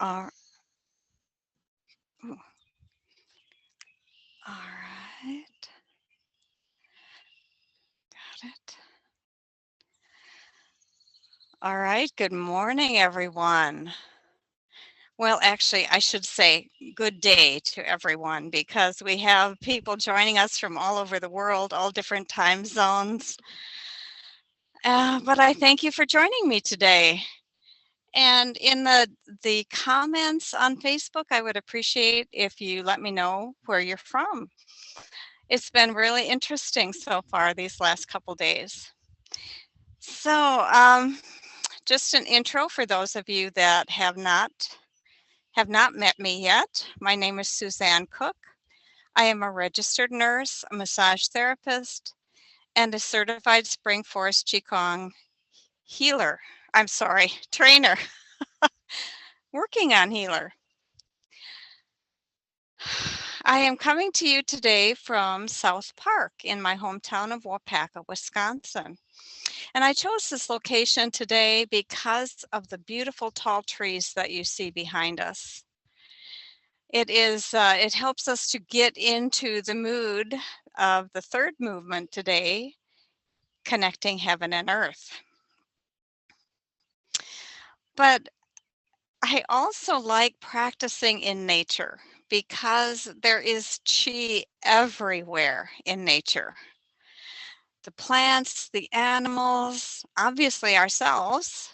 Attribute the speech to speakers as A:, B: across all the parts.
A: All, ooh, all right. Got it. All right. Good morning, everyone. Well, actually, I should say good day to everyone because we have people joining us from all over the world, all different time zones. But I thank you for joining me today. And in the comments on Facebook, I would appreciate if you let me know where you're from. It's been really interesting so far these last couple days. So, just an intro for those of you that have not met me yet. My name is Suzanne Cook. I am a registered nurse, a massage therapist, and a certified Spring Forest Qigong healer. I'm sorry, trainer, working on healer. I am coming to you today from South Park in my hometown of Waupaca, Wisconsin. And I chose this location today because of the beautiful tall trees that you see behind us. It helps us to get into the mood of the third movement today, connecting heaven and earth. But I also like practicing in nature because there is chi everywhere in nature. The plants, the animals, obviously ourselves,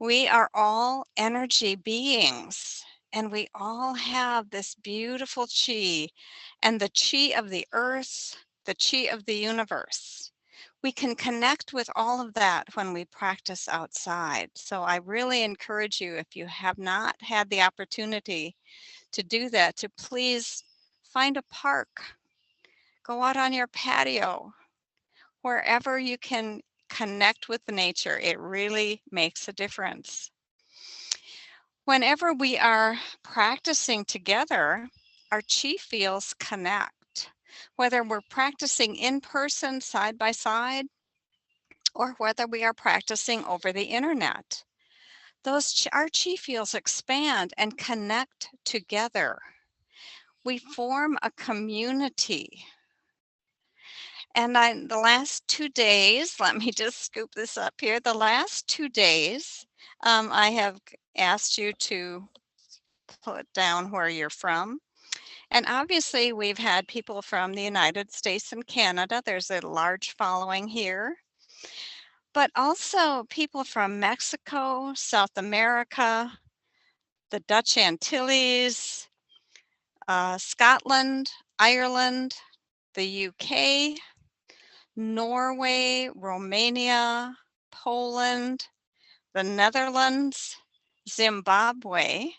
A: we are all energy beings and we all have this beautiful chi and the chi of the earth, the chi of the universe. We can connect with all of that when we practice outside. So I really encourage you, if you have not had the opportunity to do that, to please find a park, go out on your patio, wherever you can connect with nature. It really makes a difference. Whenever we are practicing together, our chi fields connect. Whether we're practicing in person side by side or whether we are practicing over the internet, our chi fields expand and connect together. We form a community. And the last 2 days, let me just scoop this up here. The last 2 days, I have asked you to put down where you're from. And obviously, we've had people from the United States and Canada. There's a large following here. But also people from Mexico, South America, the Dutch Antilles, Scotland, Ireland, the UK, Norway, Romania, Poland, the Netherlands, Zimbabwe,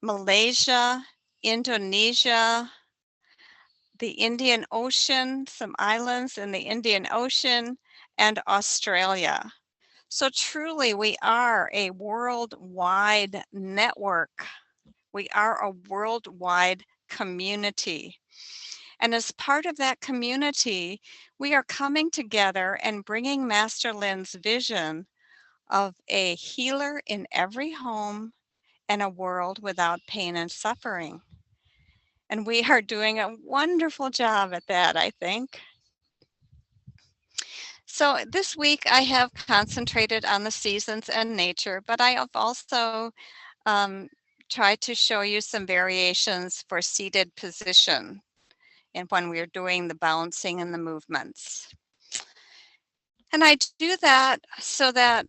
A: Malaysia, Indonesia, the Indian Ocean, some islands in the Indian Ocean, and Australia. So truly, we are a worldwide network. We are a worldwide community. And as part of that community, we are coming together and bringing Master Lin's vision of a healer in every home and a world without pain and suffering. And we are doing a wonderful job at that, I think. So this week I have concentrated on the seasons and nature, but I have also tried to show you some variations for seated position and when we're doing the bouncing and the movements. And I do that so that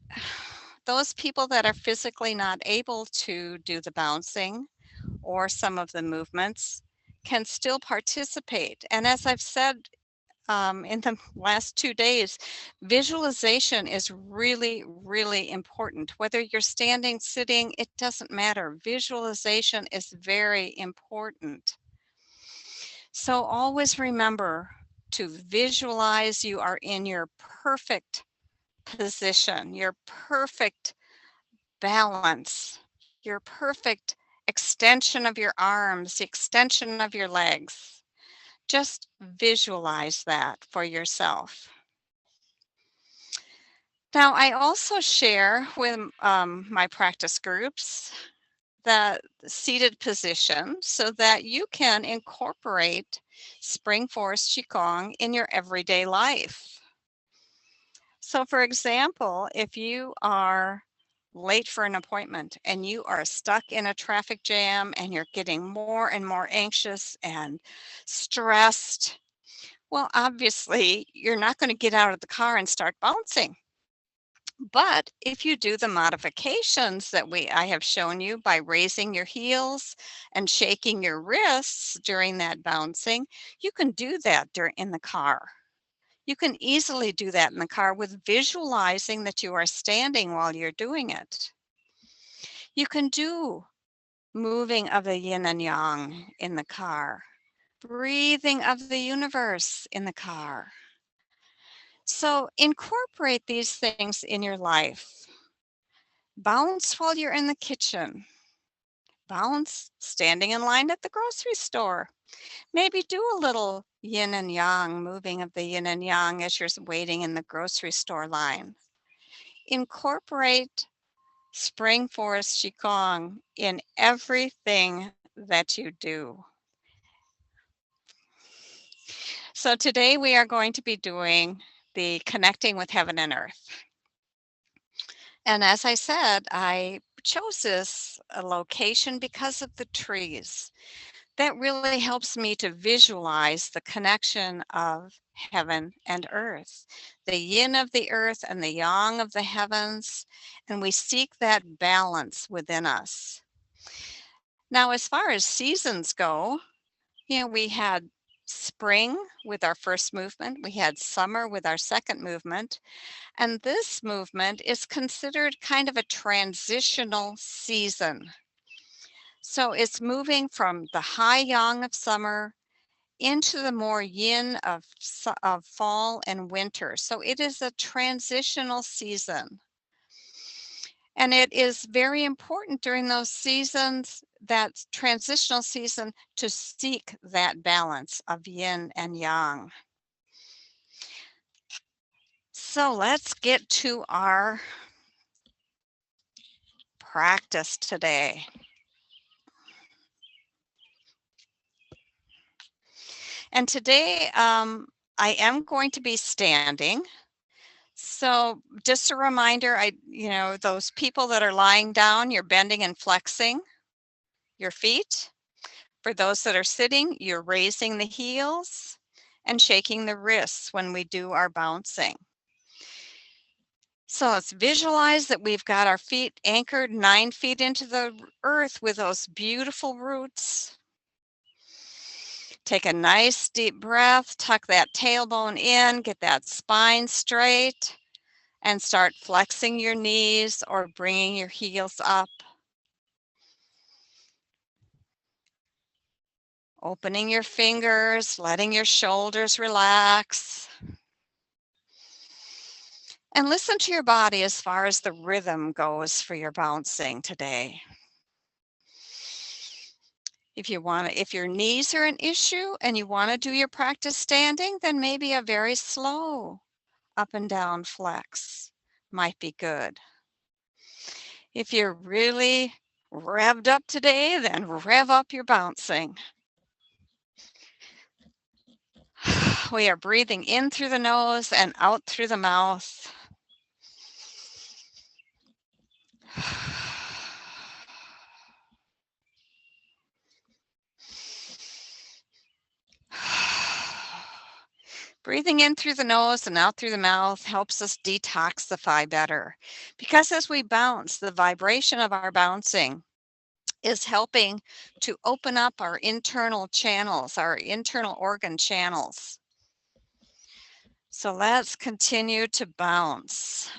A: those people that are physically not able to do the bouncing or some of the movements can still participate. And as I've said in the last 2 days, visualization is really, really important. Whether you're standing, sitting, it doesn't matter. Visualization is very important. So always remember to visualize you are in your perfect position, your perfect balance, your perfect extension of your arms, the extension of your legs. Just visualize that for yourself. Now, I also share with my practice groups the seated position so that you can incorporate spring forest Qigong in your everyday life. So for example, if you are late for an appointment and you are stuck in a traffic jam and you're getting more and more anxious and stressed, well, obviously you're not going to get out of the car and start bouncing. But if you do the modifications that I have shown you by raising your heels and shaking your wrists during that bouncing, you can do that in the car. You can easily do that in the car with visualizing that you are standing while you're doing it. You can do moving of the yin and yang in the car, breathing of the universe in the car. So incorporate these things in your life. Bounce while you're in the kitchen. Bounce standing in line at the grocery store. Maybe do a little yin and yang, moving of the yin and yang as you're waiting in the grocery store line. Incorporate spring forest Qigong in everything that you do. So today we are going to be doing the connecting with heaven and earth. And as I said, I chose this location because of the trees. That really helps me to visualize the connection of heaven and earth, the yin of the earth and the yang of the heavens, and we seek that balance within us. Now, as far as seasons go, we had spring with our first movement, we had summer with our second movement, and this movement is considered kind of a transitional season. So it's moving from the high yang of summer into the more yin of fall and winter. So it is a transitional season. And it is very important during those seasons, that transitional season, to seek that balance of yin and yang. So let's get to our practice today. And today I am going to be standing. So just a reminder, those people that are lying down, you're bending and flexing your feet. For those that are sitting, you're raising the heels and shaking the wrists when we do our bouncing. So let's visualize that we've got our feet anchored 9 feet into the earth with those beautiful roots. Take a nice deep breath, tuck that tailbone in, get that spine straight, and start flexing your knees or bringing your heels up. Opening your fingers, letting your shoulders relax. And listen to your body as far as the rhythm goes for your bouncing today. If your knees are an issue and you want to do your practice standing, then maybe a very slow up and down flex might be good. If you're really revved up today, then rev up your bouncing. We are breathing in through the nose and out through the mouth. Breathing in through the nose and out through the mouth helps us detoxify better, because as we bounce, the vibration of our bouncing is helping to open up our internal channels, our internal organ channels. So let's continue to bounce.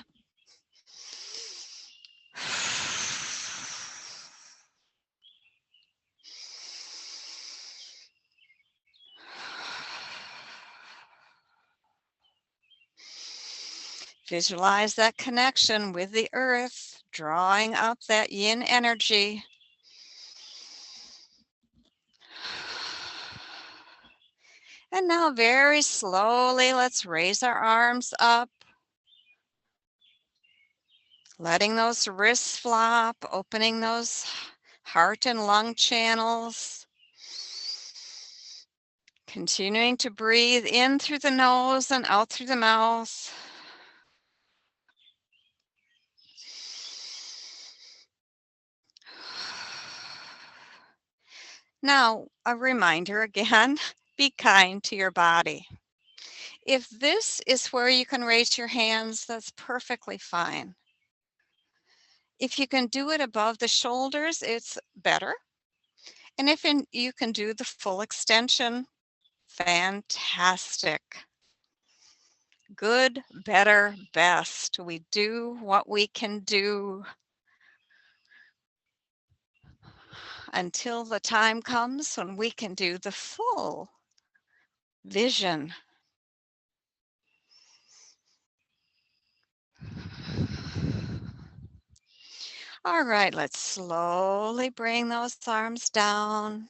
A: Visualize that connection with the earth, drawing up that yin energy. And now very slowly, let's raise our arms up. Letting those wrists flop, opening those heart and lung channels. Continuing to breathe in through the nose and out through the mouth. Now, a reminder again, be kind to your body. If this is where you can raise your hands, that's perfectly fine. If you can do it above the shoulders, it's better. And if you can do the full extension, fantastic. Good, better, best. We do what we can do until the time comes when we can do the full vision. All right, let's slowly bring those arms down.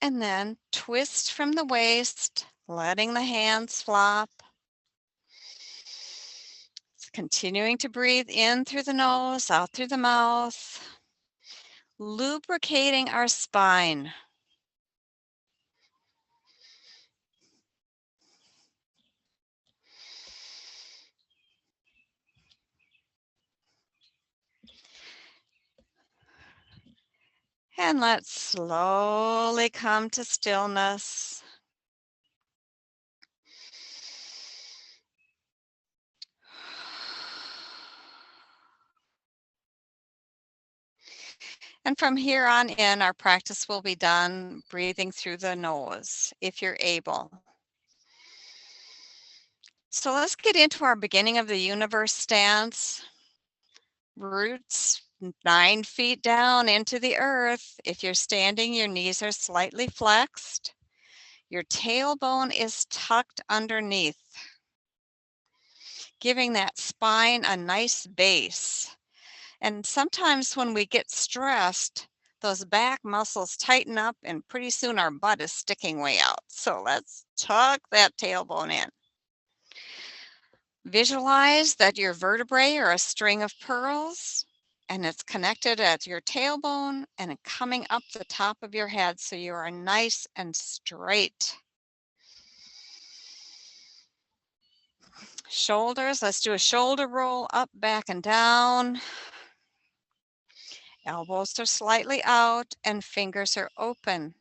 A: And then twist from the waist, letting the hands flop. Continuing to breathe in through the nose, out through the mouth. Lubricating our spine. And let's slowly come to stillness. And from here on in, our practice will be done breathing through the nose, if you're able. So let's get into our beginning of the universe stance. Roots 9 feet down into the earth. If you're standing, your knees are slightly flexed. Your tailbone is tucked underneath, giving that spine a nice base. And sometimes when we get stressed, those back muscles tighten up and pretty soon our butt is sticking way out. So let's tuck that tailbone in. Visualize that your vertebrae are a string of pearls and it's connected at your tailbone and coming up the top of your head so you are nice and straight. Shoulders, let's do a shoulder roll up, back, and down. Elbows are slightly out and fingers are open.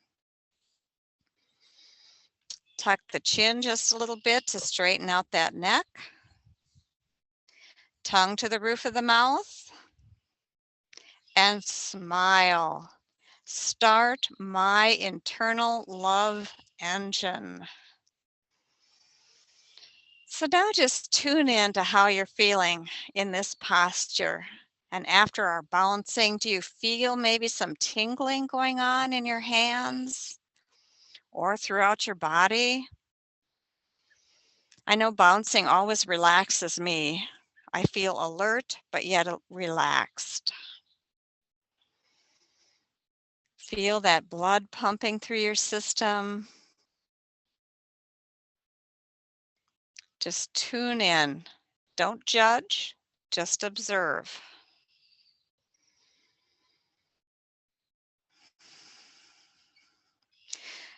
A: Tuck the chin just a little bit to straighten out that neck. Tongue to the roof of the mouth. And smile. Start my internal love engine. So now just tune in to how you're feeling in this posture. And after our bouncing, do you feel maybe some tingling going on in your hands or throughout your body? I know bouncing always relaxes me. I feel alert, but yet relaxed. Feel that blood pumping through your system. Just tune in. Don't judge, just observe.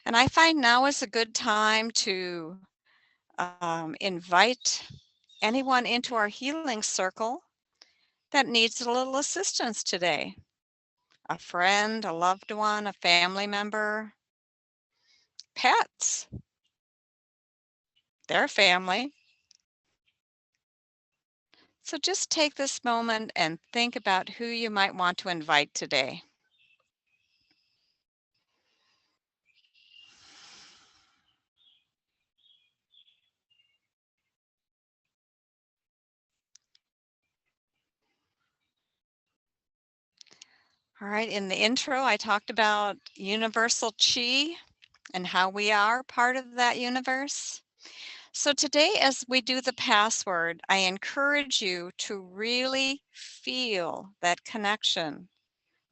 A: And I find now is a good time to invite anyone into our healing circle that needs a little assistance today. A friend, a loved one, a family member, pets, their family. So just take this moment and think about who you might want to invite today. All right, in the intro, I talked about universal chi and how we are part of that universe. So today, as we do the password, I encourage you to really feel that connection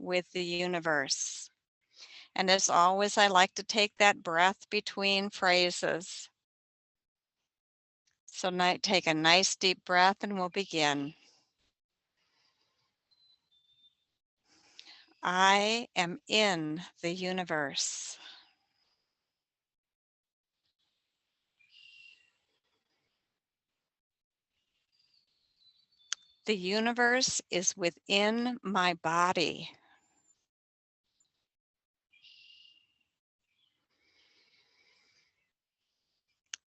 A: with the universe. And as always, I like to take that breath between phrases. So take a nice deep breath and we'll begin. I am in the universe. The universe is within my body.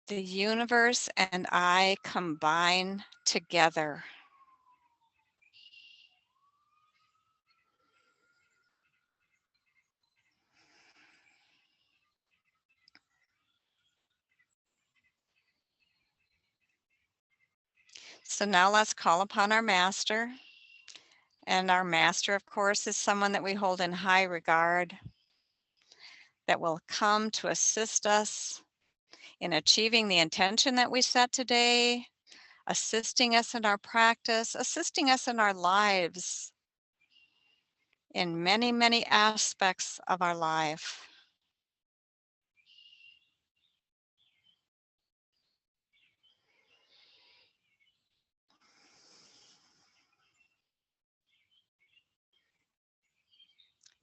A: The universe and I combine together. So now let's call upon our master. And our master, of course, is someone that we hold in high regard, that will come to assist us in achieving the intention that we set today, assisting us in our practice, assisting us in our lives, in many, many aspects of our life.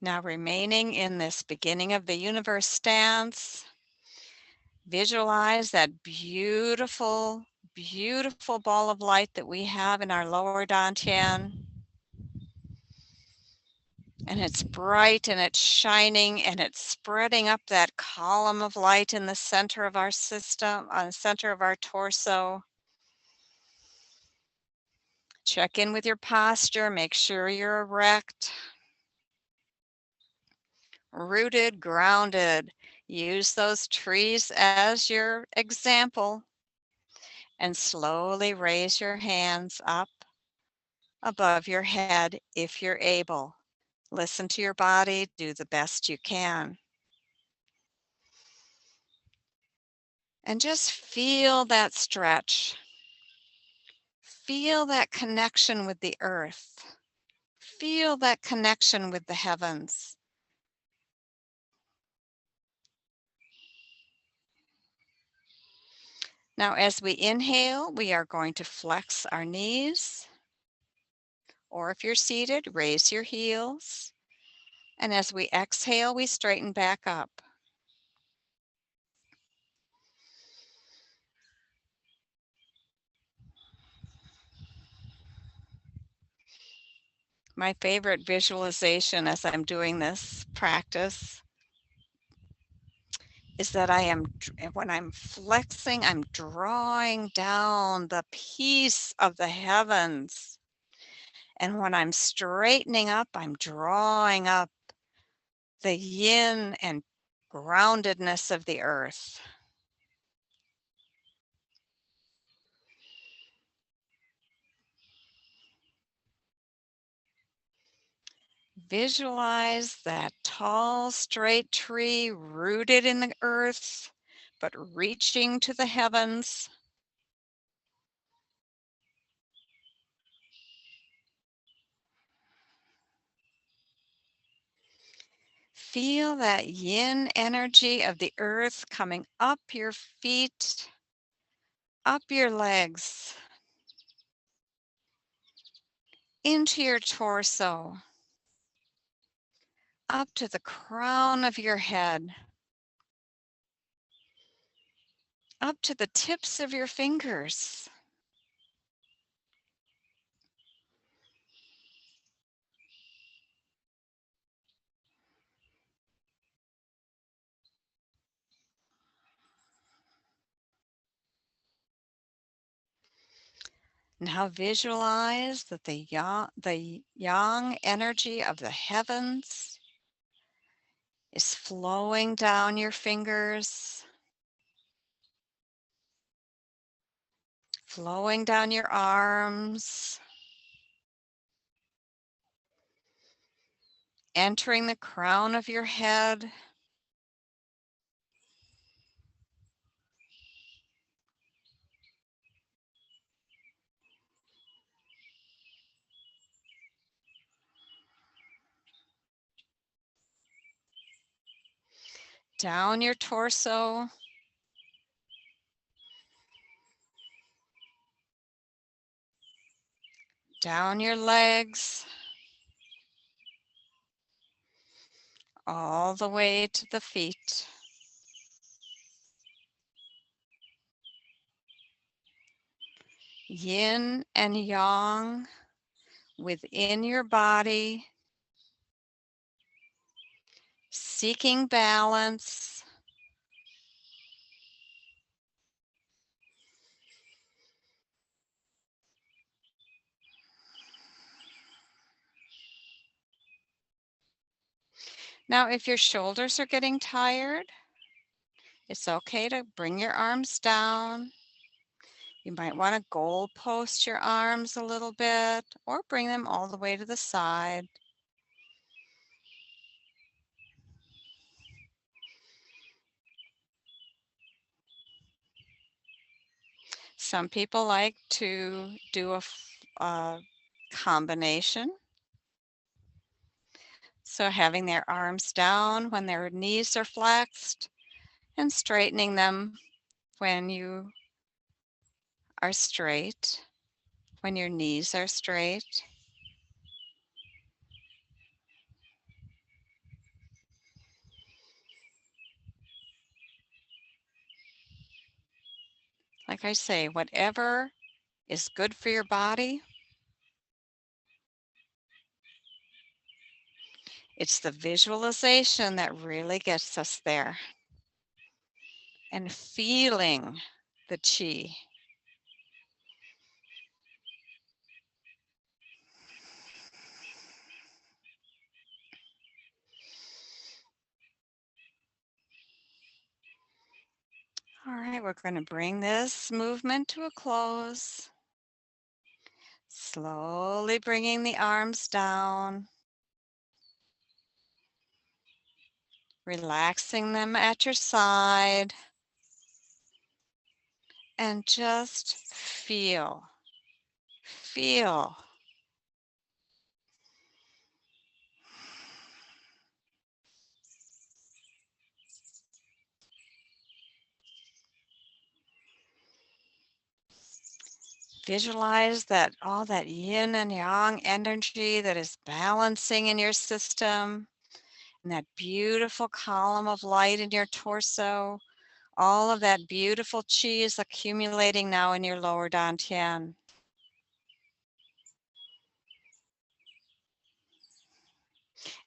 A: Now, remaining in this beginning of the universe stance, visualize that beautiful, beautiful ball of light that we have in our lower dantian. And it's bright and it's shining and it's spreading up that column of light in the center of our system, on the center of our torso. Check in with your posture, make sure you're erect, rooted, grounded. Use those trees as your example and slowly raise your hands up above your head if you're able. Listen to your body, do the best you can. And just feel that stretch. Feel that connection with the earth. Feel that connection with the heavens. Now, as we inhale, we are going to flex our knees, or if you're seated, raise your heels. And as we exhale, we straighten back up. My favorite visualization as I'm doing this practice is that when I'm flexing, I'm drawing down the peace of the heavens. And when I'm straightening up, I'm drawing up the yin and groundedness of the earth. Visualize that tall, straight tree rooted in the earth, but reaching to the heavens. Feel that yin energy of the earth coming up your feet, up your legs, into your torso, up to the crown of your head, up to the tips of your fingers. Now visualize that the yang energy of the heavens is flowing down your fingers, flowing down your arms, entering the crown of your head, down your torso, down your legs, all the way to the feet. Yin and yang within your body, seeking balance. Now, if your shoulders are getting tired, it's okay to bring your arms down. You might want to goal post your arms a little bit or bring them all the way to the side. Some people like to do a combination. So having their arms down when their knees are flexed and straightening them when you are straight, when your knees are straight. Like I say, whatever is good for your body, it's the visualization that really gets us there. And feeling the chi. All right, we're going to bring this movement to a close. Slowly bringing the arms down. Relaxing them at your side. And just feel. Feel. Visualize that all that yin and yang energy that is balancing in your system, and that beautiful column of light in your torso. All of that beautiful chi is accumulating now in your lower dantian.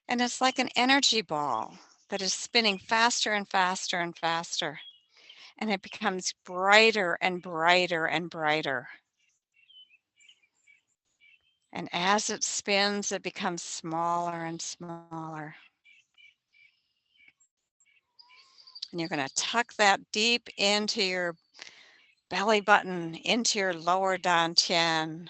A: And it's like an energy ball that is spinning faster and faster and faster. And it becomes brighter and brighter and brighter. And as it spins, it becomes smaller and smaller. And you're going to tuck that deep into your belly button, into your lower dantian.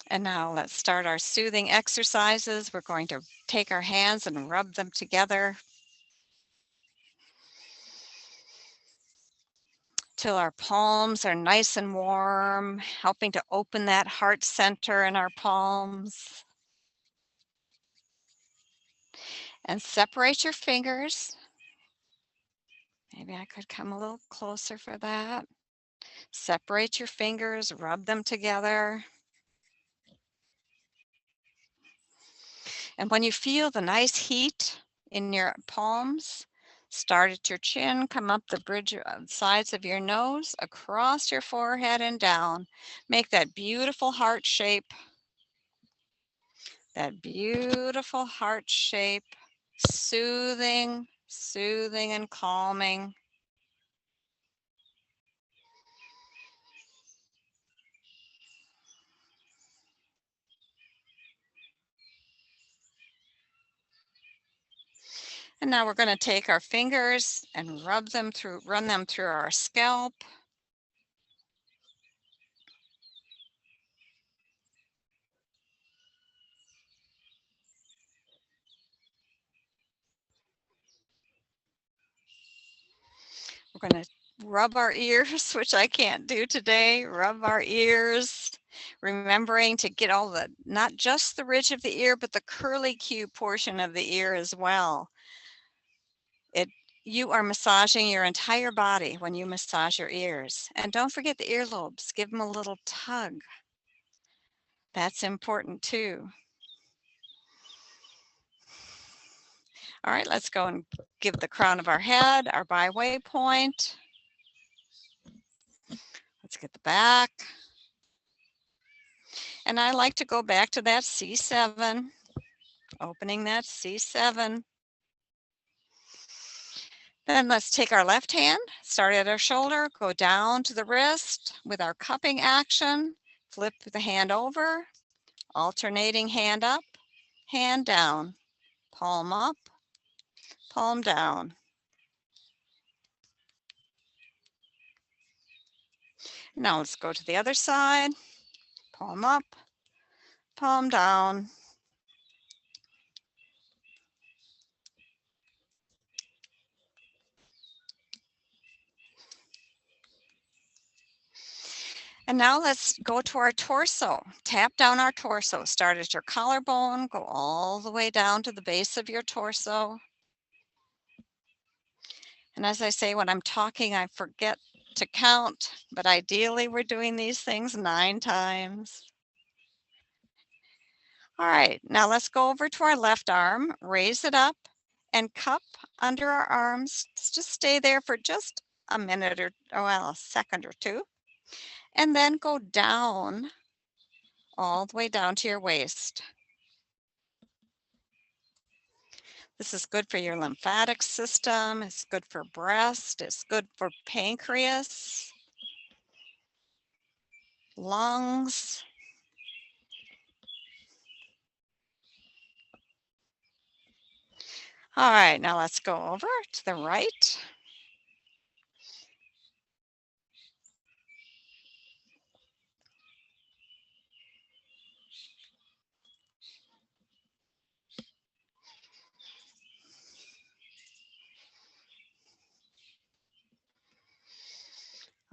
A: And now let's start our soothing exercises. We're going to take our hands and rub them together till our palms are nice and warm, helping to open that heart center in our palms. And separate your fingers. Maybe I could come a little closer for that. Separate your fingers, rub them together. And when you feel the nice heat in your palms, start at your chin, come up the bridge sides of your nose, across your forehead and down. Make that beautiful heart shape. That beautiful heart shape, soothing, soothing and calming. And now we're going to take our fingers and run them through our scalp. We're going to rub our ears, which I can't do today. Rub our ears, remembering to get all the, not just the ridge of the ear, but the curly Q portion of the ear as well. It you are massaging your entire body when you massage your ears. And don't forget the earlobes. Give them a little tug. That's important too. All right, let's go and give the crown of our head our byway point. Let's get the back. And I like to go back to that C7, opening that C7. Then let's take our left hand, start at our shoulder, go down to the wrist with our cupping action, flip the hand over, alternating hand up, hand down, palm up, palm down. Now let's go to the other side, palm up, palm down. And now let's go to our torso. Tap down our torso. Start at your collarbone, go all the way down to the base of your torso. And as I say, when I'm talking, I forget to count, but ideally we're doing these things 9 times. All right, now let's go over to our left arm, raise it up and cup under our arms. Just stay there for just a minute or, well, a second or two. And then go down, all the way down to your waist. This is good for your lymphatic system. It's good for breast. It's good for pancreas, lungs. All right, now let's go over to the right.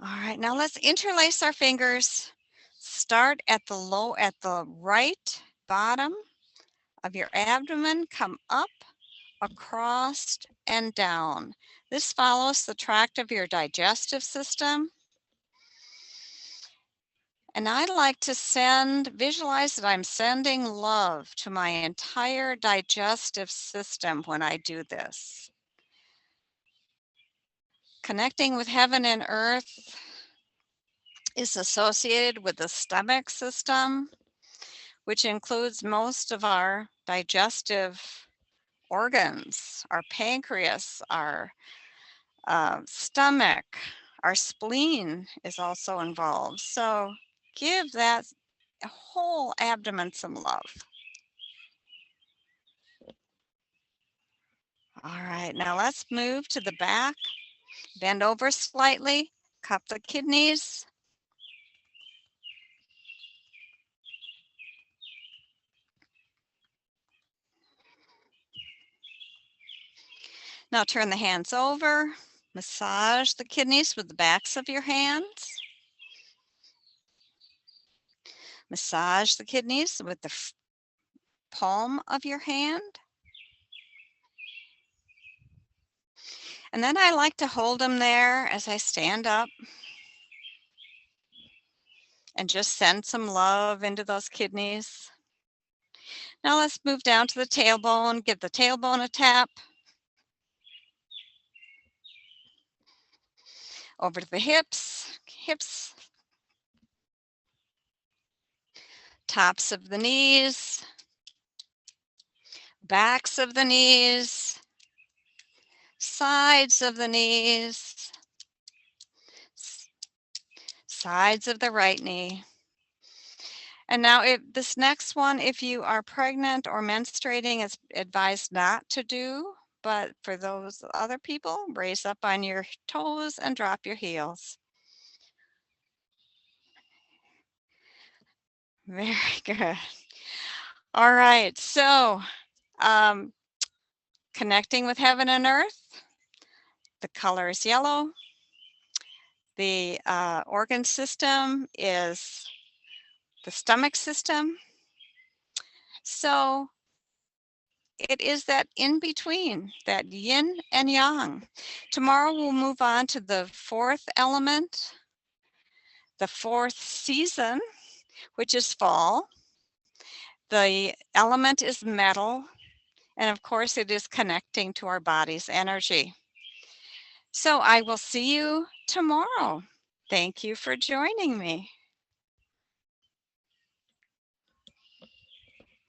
A: All right, now let's interlace our fingers. Start at the right bottom of your abdomen, come up, across, and down. This follows the tract of your digestive system. And I like to visualize that I'm sending love to my entire digestive system when I do this. Connecting with heaven and earth is associated with the stomach system, which includes most of our digestive organs, our pancreas, our stomach, our spleen is also involved. So give that whole abdomen some love. All right, now let's move to the back. Bend over slightly, cup the kidneys. Now turn the hands over, massage the kidneys with the backs of your hands. Massage the kidneys with the palm of your hand. And then I like to hold them there as I stand up and just send some love into those kidneys. Now let's move down to the tailbone, give the tailbone a tap. Over to the hips, tops of the knees, backs of the knees, sides of the knees, sides of the right knee. And now this next one, if you are pregnant or menstruating, it's advised not to do, but for those other people, raise up on your toes and drop your heels. Very good. All right, so connecting with heaven and earth, the color is yellow. The organ system is the stomach system. So it is that in between, that yin and yang. Tomorrow we'll move on to the fourth element, the fourth season, which is fall. The element is metal, and of course it is connecting to our body's energy. So I will see you tomorrow. Thank you for joining me.